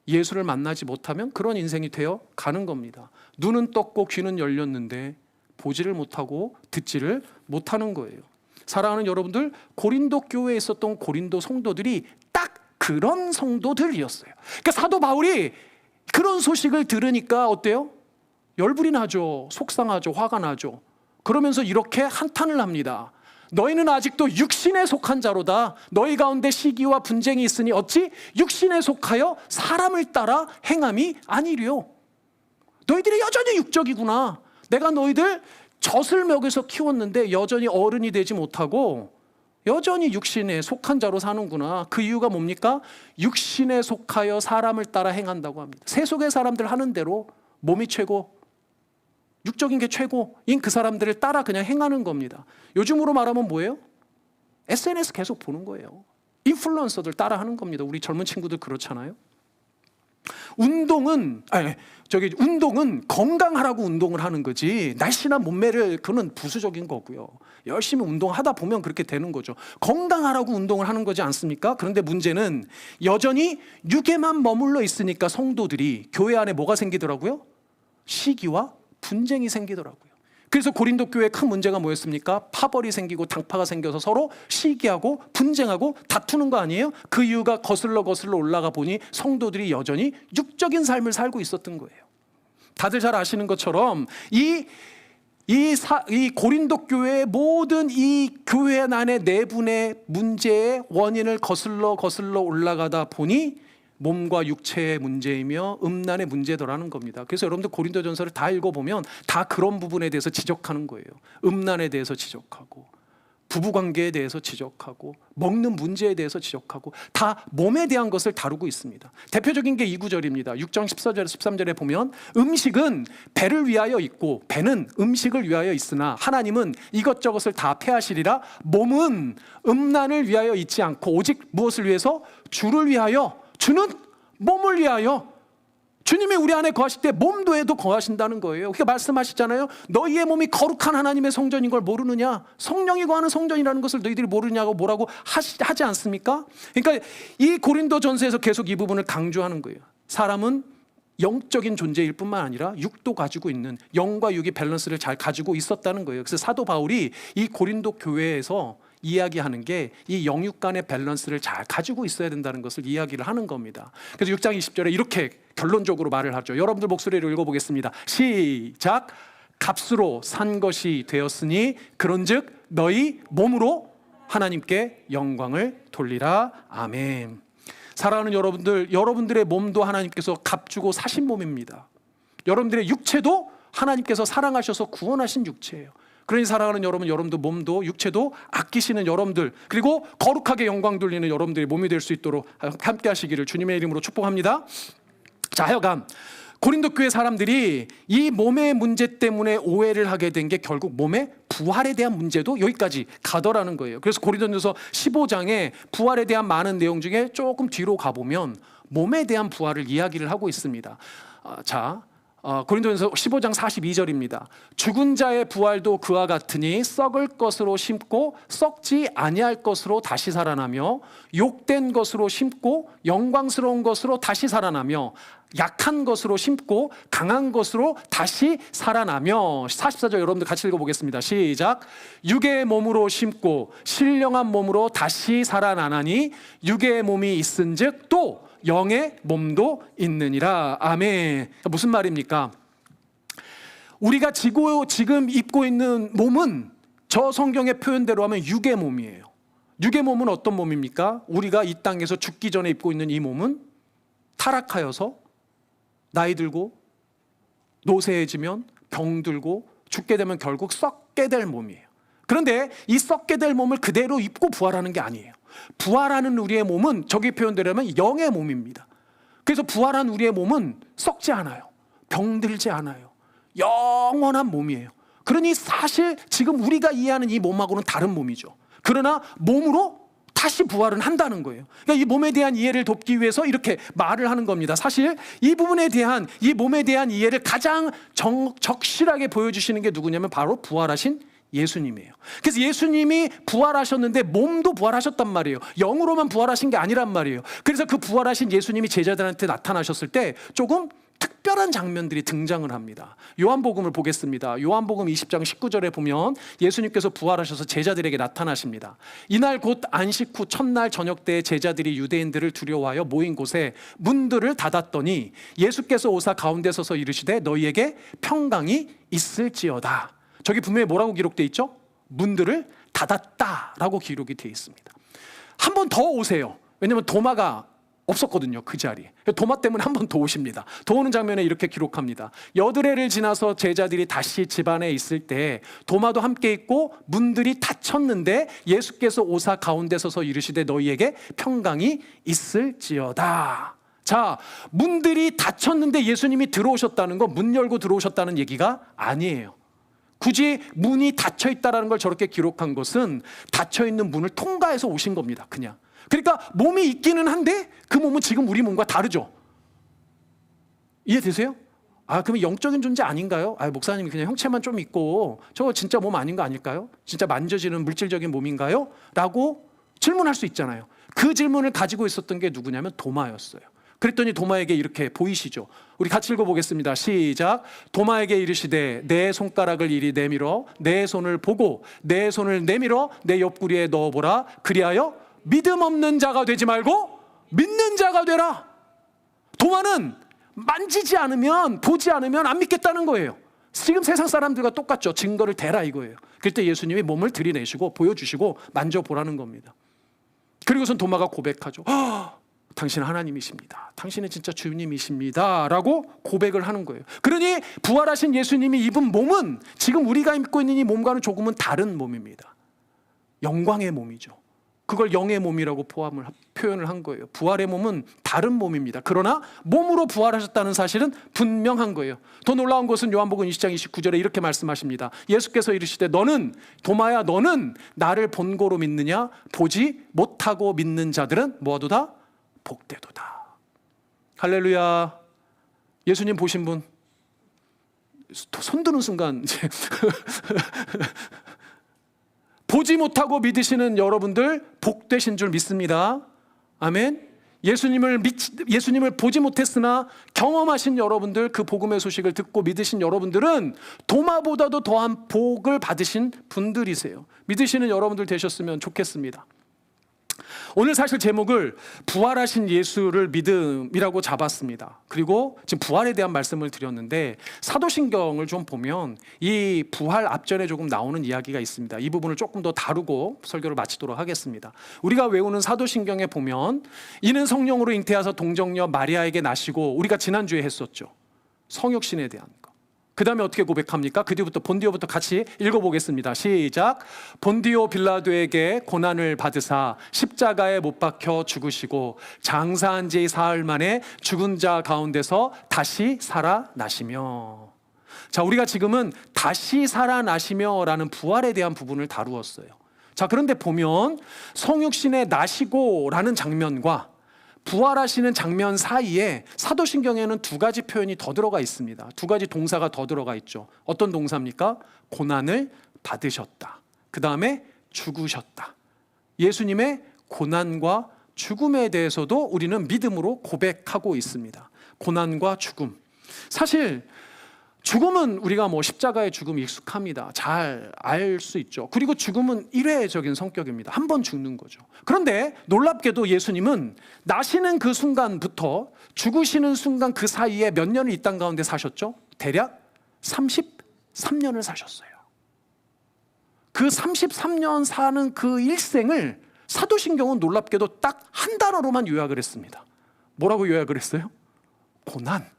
예수를 만나지 못하면 그런 인생이 되어 가는 겁니다. 눈은 떴고 귀는 열렸는데 보지를 못하고 듣지를 못하는 거예요. 사랑하는 여러분들, 고린도 교회에 있었던 고린도 성도들이 딱 그런 성도들이었어요. 그러니까 사도 바울이 그런 소식을 들으니까 어때요? 열불이 나죠. 속상하죠. 화가 나죠. 그러면서 이렇게 한탄을 합니다. 너희는 아직도 육신에 속한 자로다. 너희 가운데 시기와 분쟁이 있으니 어찌 육신에 속하여 사람을 따라 행함이 아니리요. 너희들이 여전히 육적이구나. 내가 너희들 젖을 먹여서 키웠는데 여전히 어른이 되지 못하고 여전히 육신에 속한 자로 사는구나. 그 이유가 뭡니까? 육신에 속하여 사람을 따라 행한다고 합니다. 세속의 사람들 하는 대로 몸이 최고, 육적인 게 최고인 그 사람들을 따라 그냥 행하는 겁니다. 요즘으로 말하면 뭐예요? SNS 계속 보는 거예요. 인플루언서들 따라 하는 겁니다. 우리 젊은 친구들 그렇잖아요. 운동은 건강하라고 운동을 하는 거지, 날씬한 몸매를, 그건 부수적인 거고요. 열심히 운동하다 보면 그렇게 되는 거죠. 건강하라고 운동을 하는 거지 않습니까? 그런데 문제는 여전히 육에만 머물러 있으니까 성도들이 교회 안에 뭐가 생기더라고요? 시기와 분쟁이 생기더라고요. 그래서 고린도 교회의 큰 문제가 뭐였습니까? 파벌이 생기고 당파가 생겨서 서로 시기하고 분쟁하고 다투는 거 아니에요? 그 이유가 거슬러 올라가 보니 성도들이 여전히 육적인 삶을 살고 있었던 거예요. 다들 잘 아시는 것처럼 이 고린도 교회의 모든 이 교회 안의 내분의 문제의 원인을 거슬러 올라가다 보니 몸과 육체의 문제이며 음란의 문제더라는 겁니다. 그래서 여러분들 고린도전서를 다 읽어보면 다 그런 부분에 대해서 지적하는 거예요. 음란에 대해서 지적하고, 부부관계에 대해서 지적하고, 먹는 문제에 대해서 지적하고, 다 몸에 대한 것을 다루고 있습니다. 대표적인 게 2구절입니다. 6장 14절 13절에 보면 음식은 배를 위하여 있고 배는 음식을 위하여 있으나 하나님은 이것저것을 다 폐하시리라. 몸은 음란을 위하여 있지 않고 오직 무엇을 위해서? 주를 위하여, 주는 몸을 위하여. 주님이 우리 안에 거하실 때 몸도에도 거하신다는 거예요. 그렇게 말씀하시잖아요. 너희의 몸이 거룩한 하나님의 성전인 걸 모르느냐? 성령이 거하는 성전이라는 것을 너희들이 모르느냐고 뭐라고 하지 않습니까? 그러니까 이 고린도전서에서 계속 이 부분을 강조하는 거예요. 사람은 영적인 존재일 뿐만 아니라 육도 가지고 있는, 영과 육이 밸런스를 잘 가지고 있었다는 거예요. 그래서 사도 바울이 이 고린도 교회에서 이야기하는 게 이 영육 간의 밸런스를 잘 가지고 있어야 된다는 것을 이야기를 하는 겁니다. 그래서 6장 20절에 이렇게 결론적으로 말을 하죠. 여러분들 목소리로 읽어보겠습니다. 시작. 값으로 산 것이 되었으니 그런즉 너희 몸으로 하나님께 영광을 돌리라. 아멘. 사랑하는 여러분들, 여러분들의 몸도 하나님께서 값주고 사신 몸입니다. 여러분들의 육체도 하나님께서 사랑하셔서 구원하신 육체예요. 그러니 사랑하는 여러분, 여러분도 몸도 육체도 아끼시는 여러분들, 그리고 거룩하게 영광 돌리는 여러분들의 몸이 될 수 있도록 함께 하시기를 주님의 이름으로 축복합니다. 자, 하여간 고린도 교회 사람들이 이 몸의 문제 때문에 오해를 하게 된 게 결국 몸의 부활에 대한 문제도 여기까지 가더라는 거예요. 그래서 고린도전서 15장에 부활에 대한 많은 내용 중에 조금 뒤로 가보면 몸에 대한 부활을 이야기를 하고 있습니다. 고린도전서 15장 42절입니다. 죽은 자의 부활도 그와 같으니 썩을 것으로 심고 썩지 아니할 것으로 다시 살아나며, 욕된 것으로 심고 영광스러운 것으로 다시 살아나며, 약한 것으로 심고 강한 것으로 다시 살아나며. 44절 여러분들 같이 읽어보겠습니다. 시작. 육의 몸으로 심고 신령한 몸으로 다시 살아나나니 육의 몸이 있은즉 또 영의 몸도 있느니라. 아멘. 무슨 말입니까? 우리가 지금 입고 있는 몸은 저 성경의 표현대로 하면 육의 몸이에요. 육의 몸은 어떤 몸입니까? 우리가 이 땅에서 죽기 전에 입고 있는 이 몸은 타락하여서 나이 들고 노쇠해지면 병들고 죽게 되면 결국 썩게 될 몸이에요. 그런데 이 썩게 될 몸을 그대로 입고 부활하는 게 아니에요. 부활하는 우리의 몸은 저기 표현대로 하면 영의 몸입니다. 그래서 부활한 우리의 몸은 썩지 않아요. 병들지 않아요. 영원한 몸이에요. 그러니 사실 지금 우리가 이해하는 이 몸하고는 다른 몸이죠. 그러나 몸으로 다시 부활은 한다는 거예요. 그러니까 이 몸에 대한 이해를 돕기 위해서 이렇게 말을 하는 겁니다. 사실 이 부분에 대한, 이 몸에 대한 이해를 가장 적실하게 보여주시는 게 누구냐면 바로 부활하신 예수님이에요. 그래서 예수님이 부활하셨는데 몸도 부활하셨단 말이에요. 영으로만 부활하신 게 아니란 말이에요. 그래서 그 부활하신 예수님이 제자들한테 나타나셨을 때 조금 특별한 장면들이 등장을 합니다. 요한복음을 보겠습니다. 요한복음 20장 19절에 보면 예수님께서 부활하셔서 제자들에게 나타나십니다. 이날 곧 안식 후 첫날 저녁 때 제자들이 유대인들을 두려워하여 모인 곳에 문들을 닫았더니 예수께서 오사 가운데 서서 이르시되 너희에게 평강이 있을지어다. 저기 분명히 뭐라고 기록되어 있죠? 문들을 닫았다라고 기록이 되어 있습니다. 한 번 더 오세요. 왜냐하면 도마가 없었거든요, 그 자리에. 도마 때문에 한 번 더 오십니다. 더 오는 장면에 이렇게 기록합니다. 여드레를 지나서 제자들이 다시 집 안에 있을 때 도마도 함께 있고 문들이 닫혔는데 예수께서 오사 가운데 서서 이르시되 너희에게 평강이 있을지어다. 자, 문들이 닫혔는데 예수님이 들어오셨다는 건 문 열고 들어오셨다는 얘기가 아니에요. 굳이 문이 닫혀 있다는 걸 저렇게 기록한 것은 닫혀 있는 문을 통과해서 오신 겁니다. 그냥. 그러니까 몸이 있기는 한데 그 몸은 지금 우리 몸과 다르죠. 이해되세요? 그러면 영적인 존재 아닌가요? 목사님이 그냥 형체만 좀 있고 저거 진짜 몸 아닌 거 아닐까요? 진짜 만져지는 물질적인 몸인가요? 라고 질문할 수 있잖아요. 그 질문을 가지고 있었던 게 누구냐면 도마였어요. 그랬더니 도마에게 이렇게 보이시죠? 우리 같이 읽어보겠습니다. 시작. 도마에게 이르시되 내 손가락을 이리 내밀어 내 손을 보고 내 손을 내밀어 내 옆구리에 넣어보라. 그리하여 믿음 없는 자가 되지 말고 믿는 자가 되라. 도마는 만지지 않으면, 보지 않으면 안 믿겠다는 거예요. 지금 세상 사람들과 똑같죠. 증거를 대라 이거예요. 그때 예수님이 몸을 들이내시고 보여주시고 만져보라는 겁니다. 그리고선 도마가 고백하죠. 당신은 하나님이십니다. 당신은 진짜 주님이십니다. 라고 고백을 하는 거예요. 그러니 부활하신 예수님이 입은 몸은 지금 우리가 입고 있는 이 몸과는 조금은 다른 몸입니다. 영광의 몸이죠. 그걸 영의 몸이라고 표현을 한 거예요. 부활의 몸은 다른 몸입니다. 그러나 몸으로 부활하셨다는 사실은 분명한 거예요. 더 놀라운 것은 요한복음 20장 29절에 이렇게 말씀하십니다. 예수께서 이르시되 너는 도마야 너는 나를 본고로 믿느냐? 보지 못하고 믿는 자들은 뭐하도다? 복되도다. 할렐루야. 예수님 보신 분 손드는 순간 보지 못하고 믿으시는 여러분들 복되신 줄 믿습니다. 아멘. 예수님을 보지 못했으나 경험하신 여러분들, 그 복음의 소식을 듣고 믿으신 여러분들은 도마보다도 더한 복을 받으신 분들이세요. 믿으시는 여러분들 되셨으면 좋겠습니다. 오늘 사실 제목을 부활하신 예수를 믿음이라고 잡았습니다. 그리고 지금 부활에 대한 말씀을 드렸는데 사도신경을 좀 보면 이 부활 앞전에 조금 나오는 이야기가 있습니다. 이 부분을 조금 더 다루고 설교를 마치도록 하겠습니다. 우리가 외우는 사도신경에 보면 이는 성령으로 잉태하사 동정녀 마리아에게 나시고, 우리가 지난주에 했었죠. 성육신에 대한 거. 그 다음에 어떻게 고백합니까? 그 뒤부터 본디오부터 같이 읽어보겠습니다. 시작. 본디오 빌라도에게 고난을 받으사 십자가에 못 박혀 죽으시고 장사한 지 사흘 만에 죽은 자 가운데서 다시 살아나시며. 자, 우리가 지금은 다시 살아나시며 라는 부활에 대한 부분을 다루었어요. 자, 그런데 보면 성육신에 나시고 라는 장면과 부활하시는 장면 사이에 사도신경에는 두 가지 표현이 더 들어가 있습니다. 두 가지 동사가 더 들어가 있죠. 어떤 동사입니까? 고난을 받으셨다. 그 다음에 죽으셨다. 예수님의 고난과 죽음에 대해서도 우리는 믿음으로 고백하고 있습니다. 고난과 죽음. 사실 죽음은 우리가 십자가의 죽음이 익숙합니다. 잘 알 수 있죠. 그리고 죽음은 일회적인 성격입니다. 한 번 죽는 거죠. 그런데 놀랍게도 예수님은 나시는 그 순간부터 죽으시는 순간 그 사이에 몇 년을 이 땅 가운데 사셨죠? 대략 33년을 사셨어요. 그 33년 사는 그 일생을 사도신경은 놀랍게도 딱 한 단어로만 요약을 했습니다. 뭐라고 요약을 했어요? 고난.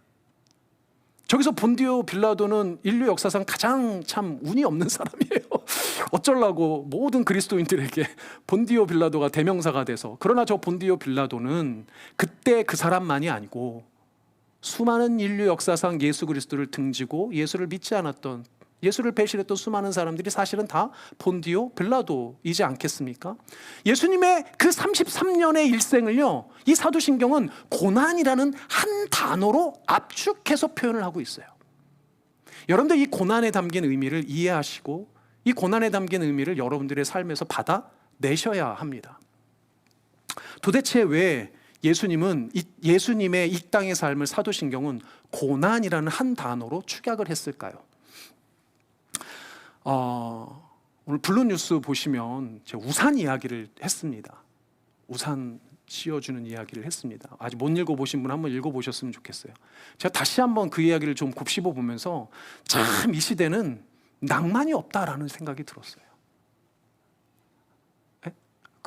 저기서 본디오 빌라도는 인류 역사상 가장 참 운이 없는 사람이에요. 어쩌려고 모든 그리스도인들에게 본디오 빌라도가 대명사가 돼서. 그러나 저 본디오 빌라도는 그때 그 사람만이 아니고 수많은 인류 역사상 예수 그리스도를 등지고 예수를 믿지 않았던, 예수를 배신했던 수많은 사람들이 사실은 다 본디오 빌라도이지 않겠습니까? 예수님의 그 33년의 일생을요, 이 사도신경은 고난이라는 한 단어로 압축해서 표현을 하고 있어요. 여러분들 이 고난에 담긴 의미를 이해하시고 이 고난에 담긴 의미를 여러분들의 삶에서 받아내셔야 합니다. 도대체 왜 예수님의 이 땅의 삶을 사도신경은 고난이라는 한 단어로 축약을 했을까요? 오늘 블루뉴스 보시면 제가 우산 이야기를 했습니다. 우산 씌워주는 이야기를 했습니다. 아직 못 읽어보신 분 한번 읽어보셨으면 좋겠어요. 제가 다시 한번 그 이야기를 좀 곱씹어 보면서 참 이 시대는 낭만이 없다라는 생각이 들었어요.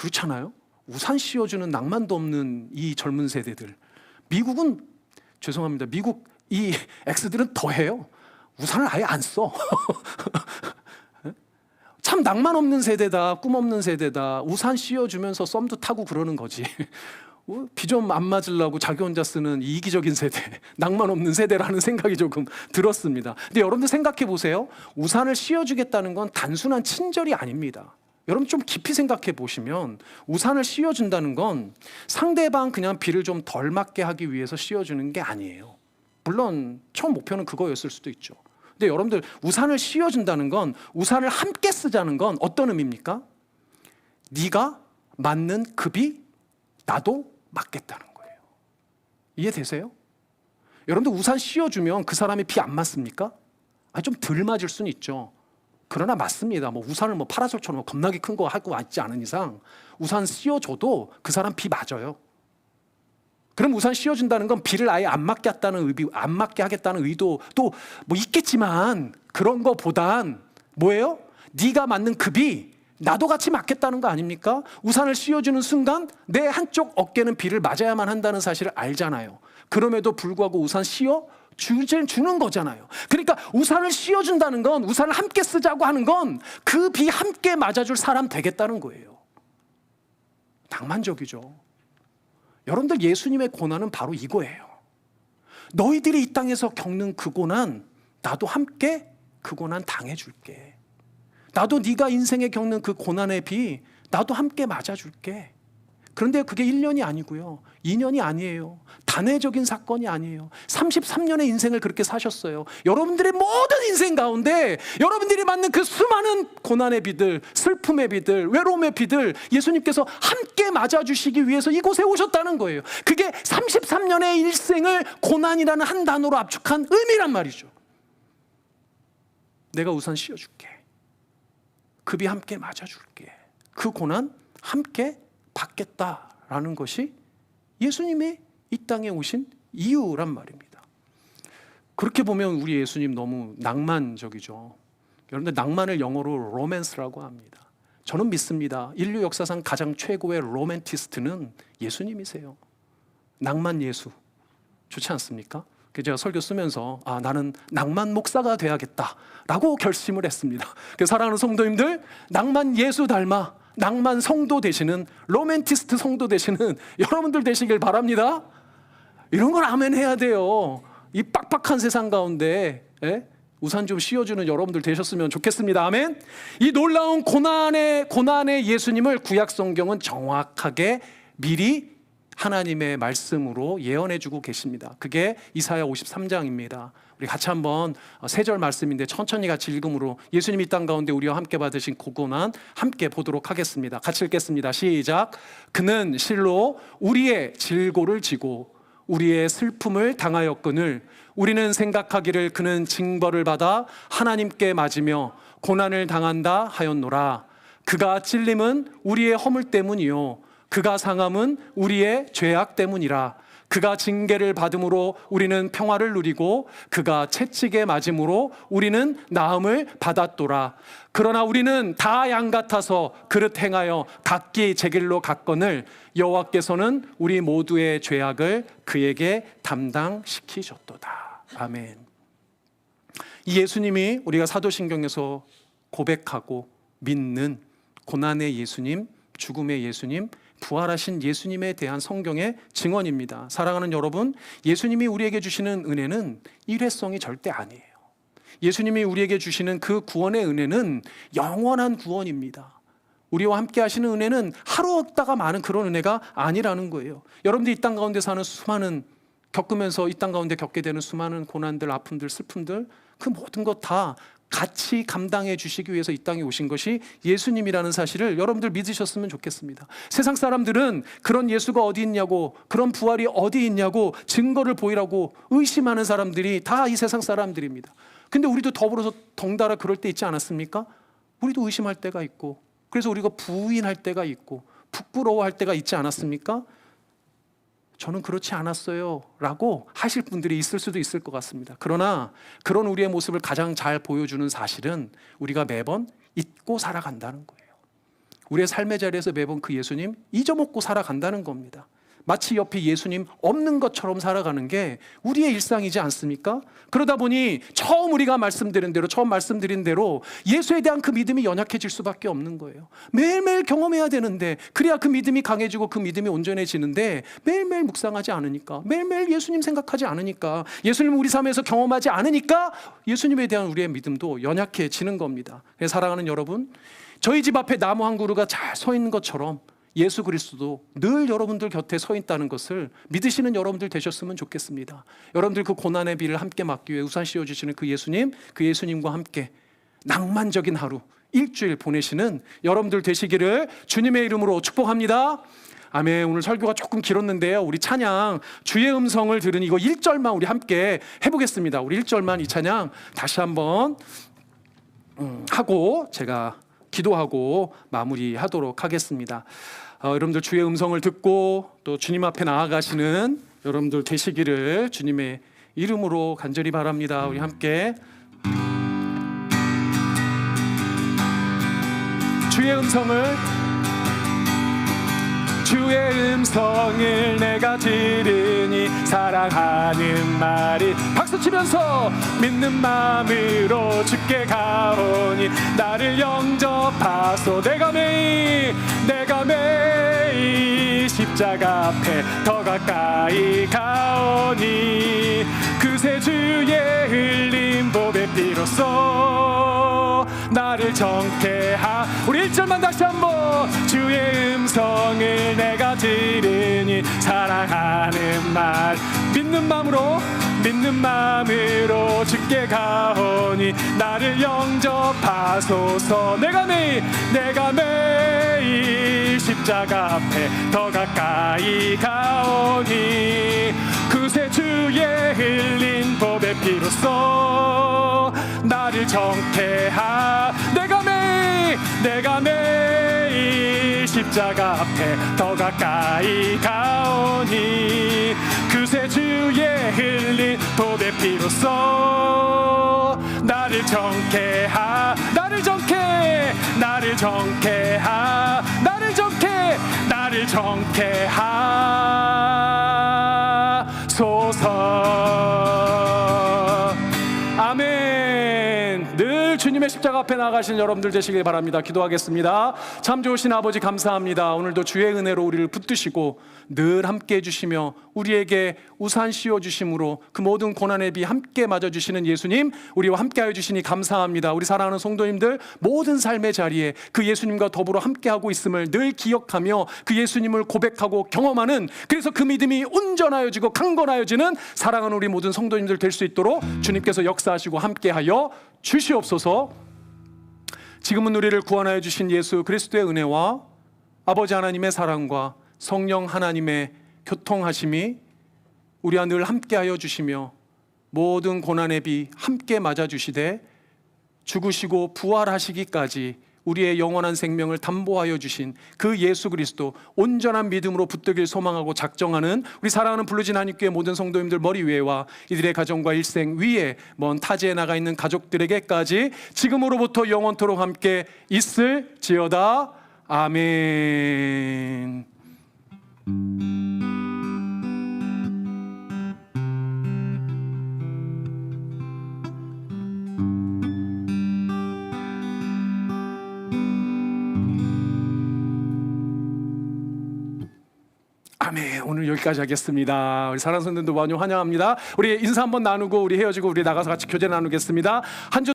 그렇잖아요. 우산 씌워주는 낭만도 없는 이 젊은 세대들. 미국은 죄송합니다. 미국 이 X들은 더해요. 우산을 아예 안 써. 참 낭만 없는 세대다, 꿈 없는 세대다. 우산 씌워주면서 썸도 타고 그러는 거지. 비 좀 안 맞으려고 자기 혼자 쓰는 이기적인 세대, 낭만 없는 세대라는 생각이 조금 들었습니다. 근데 여러분들 생각해 보세요. 우산을 씌워주겠다는 건 단순한 친절이 아닙니다. 여러분 좀 깊이 생각해 보시면 우산을 씌워준다는 건 상대방 그냥 비를 좀 덜 맞게 하기 위해서 씌워주는 게 아니에요. 물론 처음 목표는 그거였을 수도 있죠. 근데 여러분들 우산을 씌워준다는 건, 우산을 함께 쓰자는 건 어떤 의미입니까? 네가 맞는 급이 나도 맞겠다는 거예요. 이해되세요? 여러분들 우산 씌워주면 그 사람이 비 안 맞습니까? 좀 덜 맞을 수는 있죠. 그러나 맞습니다. 우산을 파라솔처럼 겁나게 큰 거 하고 왔지 않은 이상 우산 씌워줘도 그 사람 비 맞아요. 그럼 우산 씌워준다는 건 비를 아예 안 맞게 하겠다는 의도도 있겠지만, 그런 거보단 뭐예요? 네가 맞는 급이 나도 같이 맞겠다는 거 아닙니까? 우산을 씌워주는 순간 내 한쪽 어깨는 비를 맞아야만 한다는 사실을 알잖아요. 그럼에도 불구하고 우산 주는 거잖아요. 그러니까 우산을 씌워준다는 건, 우산을 함께 쓰자고 하는 건 그 비 함께 맞아줄 사람 되겠다는 거예요. 낭만적이죠. 여러분들, 예수님의 고난은 바로 이거예요. 너희들이 이 땅에서 겪는 그 고난, 나도 함께 그 고난 당해줄게. 나도 네가 인생에 겪는 그 고난의 비, 나도 함께 맞아줄게. 그런데 그게 1년이 아니고요, 2년이 아니에요. 단회적인 사건이 아니에요. 33년의 인생을 그렇게 사셨어요. 여러분들의 모든 인생 가운데 여러분들이 맞는 그 수많은 고난의 비들, 슬픔의 비들, 외로움의 비들, 예수님께서 함께 맞아주시기 위해서 이곳에 오셨다는 거예요. 그게 33년의 일생을 고난이라는 한 단어로 압축한 의미란 말이죠. 내가 우선 씌워줄게. 급이 함께 맞아줄게. 그 고난 함께 받겠다라는 것이 예수님이 이 땅에 오신 이유란 말입니다. 그렇게 보면 우리 예수님 너무 낭만적이죠. 여러분들, 낭만을 영어로 로맨스라고 합니다. 저는 믿습니다. 인류 역사상 가장 최고의 로맨티스트는 예수님이세요. 낭만 예수. 좋지 않습니까? 제가 설교 쓰면서 나는 낭만 목사가 돼야겠다라고 결심을 했습니다. 사랑하는 성도님들, 낭만 예수 닮아 낭만 성도 되시는, 로맨티스트 성도 되시는 여러분들 되시길 바랍니다. 이런 걸 아멘 해야 돼요. 이 빡빡한 세상 가운데 우산 좀 씌워주는 여러분들 되셨으면 좋겠습니다. 아멘. 이 놀라운 고난의 예수님을 구약 성경은 정확하게 미리 하나님의 말씀으로 예언해주고 계십니다. 그게 이사야 53장입니다. 우리 같이 한번 세 절 말씀인데 천천히 같이 읽음으로 예수님이 이 땅 가운데 우리와 함께 받으신 고난을 함께 보도록 하겠습니다. 같이 읽겠습니다. 시작. 그는 실로 우리의 질고를 지고 우리의 슬픔을 당하였거늘 우리는 생각하기를 그는 징벌을 받아 하나님께 맞으며 고난을 당한다 하였노라. 그가 찔림은 우리의 허물 때문이요 그가 상함은 우리의 죄악 때문이라. 그가 징계를 받음으로 우리는 평화를 누리고 그가 채찍에 맞음으로 우리는 나음을 받았도라. 그러나 우리는 다 양 같아서 그릇 행하여 각기 제 길로 갔거늘 여호와께서는 우리 모두의 죄악을 그에게 담당시키셨도다. 아멘. 이 예수님이 우리가 사도신경에서 고백하고 믿는 고난의 예수님, 죽음의 예수님, 부활하신 예수님에 대한 성경의 증언입니다. 사랑하는 여러분, 예수님이 우리에게 주시는 은혜는 일회성이 절대 아니에요. 예수님이 우리에게 주시는 그 구원의 은혜는 영원한 구원입니다. 우리와 함께 하시는 은혜는 하루 없다가 많은 그런 은혜가 아니라는 거예요. 여러분들이 이 땅 가운데 사는 수많은, 겪으면서 이 땅 가운데 겪게 되는 수많은 고난들, 아픔들, 슬픔들, 그 모든 것 다 같이 감당해 주시기 위해서 이 땅에 오신 것이 예수님이라는 사실을 여러분들 믿으셨으면 좋겠습니다. 세상 사람들은 그런 예수가 어디 있냐고, 그런 부활이 어디 있냐고 증거를 보이라고 의심하는 사람들이 다 이 세상 사람들입니다. 근데 우리도 더불어서 덩달아 그럴 때 있지 않았습니까? 우리도 의심할 때가 있고, 그래서 우리가 부인할 때가 있고 부끄러워할 때가 있지 않았습니까? 저는 그렇지 않았어요 라고 하실 분들이 있을 수도 있을 것 같습니다. 그러나 그런 우리의 모습을 가장 잘 보여주는 사실은 우리가 매번 잊고 살아간다는 거예요. 우리의 삶의 자리에서 매번 그 예수님 잊어먹고 살아간다는 겁니다. 마치 옆에 예수님 없는 것처럼 살아가는 게 우리의 일상이지 않습니까? 그러다 보니 처음 말씀드린 대로 예수에 대한 그 믿음이 연약해질 수밖에 없는 거예요. 매일매일 경험해야 되는데, 그래야 그 믿음이 강해지고 그 믿음이 온전해지는데, 매일매일 묵상하지 않으니까, 매일매일 예수님 생각하지 않으니까, 예수님을 우리 삶에서 경험하지 않으니까 예수님에 대한 우리의 믿음도 연약해지는 겁니다. 그래서 사랑하는 여러분, 저희 집 앞에 나무 한 그루가 잘 서 있는 것처럼 예수 그리스도도 늘 여러분들 곁에 서 있다는 것을 믿으시는 여러분들 되셨으면 좋겠습니다. 여러분들 그 고난의 비를 함께 막기 위해 우산 씌워주시는 그 예수님과 함께 낭만적인 하루, 일주일 보내시는 여러분들 되시기를 주님의 이름으로 축복합니다. 아멘. 오늘 설교가 조금 길었는데요, 우리 찬양 주의 음성을 들으니 이거 1절만 우리 함께 해보겠습니다. 우리 1절만 이 찬양 다시 한번 하고 제가 기도하고 마무리하도록 하겠습니다. 여러분들 주의 음성을 듣고 또 주님 앞에 나아가시는 여러분들 되시기를 주님의 이름으로 간절히 바랍니다. 우리 함께 주의 음성을 내가 들으니 사랑하는 말이 박수치면서 믿는 마음으로 주께 가오니 나를 영접하소. 내가 매일 십자가 앞에 더 가까이 가오니 그새 주의 흘린 보배 피로써 나를 정케하. 우리 1절만 다시 한번 주의 음성을 내가 들으니 사랑하는 말 믿는 마음으로 주께 가오니 나를 영접하소서. 내가 매일 십자가 앞에 더 가까이 가오니 그새 주의 흘린 보배 피로써 나를 정케하. 내가 매일 십자가 앞에 더 가까이 가오니 그새 주의 흘린 보배 피로써 나를 정케하. 나를 정케하소서. 아멘. 늘 주님의 십자가 앞에 나가신 여러분들 되시길 바랍니다. 기도하겠습니다. 참 좋으신 아버지 감사합니다. 오늘도 주의 은혜로 우리를 붙드시고 늘 함께 해주시며 우리에게 우산 씌워주심으로 그 모든 고난의 비 함께 맞아주시는 예수님, 우리와 함께 하여 주시니 감사합니다. 우리 사랑하는 성도님들 모든 삶의 자리에 그 예수님과 더불어 함께하고 있음을 늘 기억하며 그 예수님을 고백하고 경험하는, 그래서 그 믿음이 온전하여지고 강건하여지는 사랑하는 우리 모든 성도님들 될 수 있도록 주님께서 역사하시고 함께하여 주시옵소서. 지금은 우리를 구원하여 주신 예수 그리스도의 은혜와 아버지 하나님의 사랑과 성령 하나님의 교통하심이 우리와 늘 함께하여 주시며 모든 고난의 비 함께 맞아주시되 죽으시고 부활하시기까지 우리의 영원한 생명을 담보하여 주신 그 예수 그리스도 온전한 믿음으로 붙들길 소망하고 작정하는 우리 사랑하는 부르진 하나님께 모든 성도님들 머리 위에와 이들의 가정과 일생 위에 먼 타지에 나가 있는 가족들에게까지 지금으로부터 영원토록 함께 있을지어다. 아멘. 아멘. 오늘 여기까지 하겠습니다. 우리 사랑하는 성도님들 많이 환영합니다. 우리 인사 한번 나누고 우리 헤어지고 우리 나가서 같이 교제 나누겠습니다. 한 주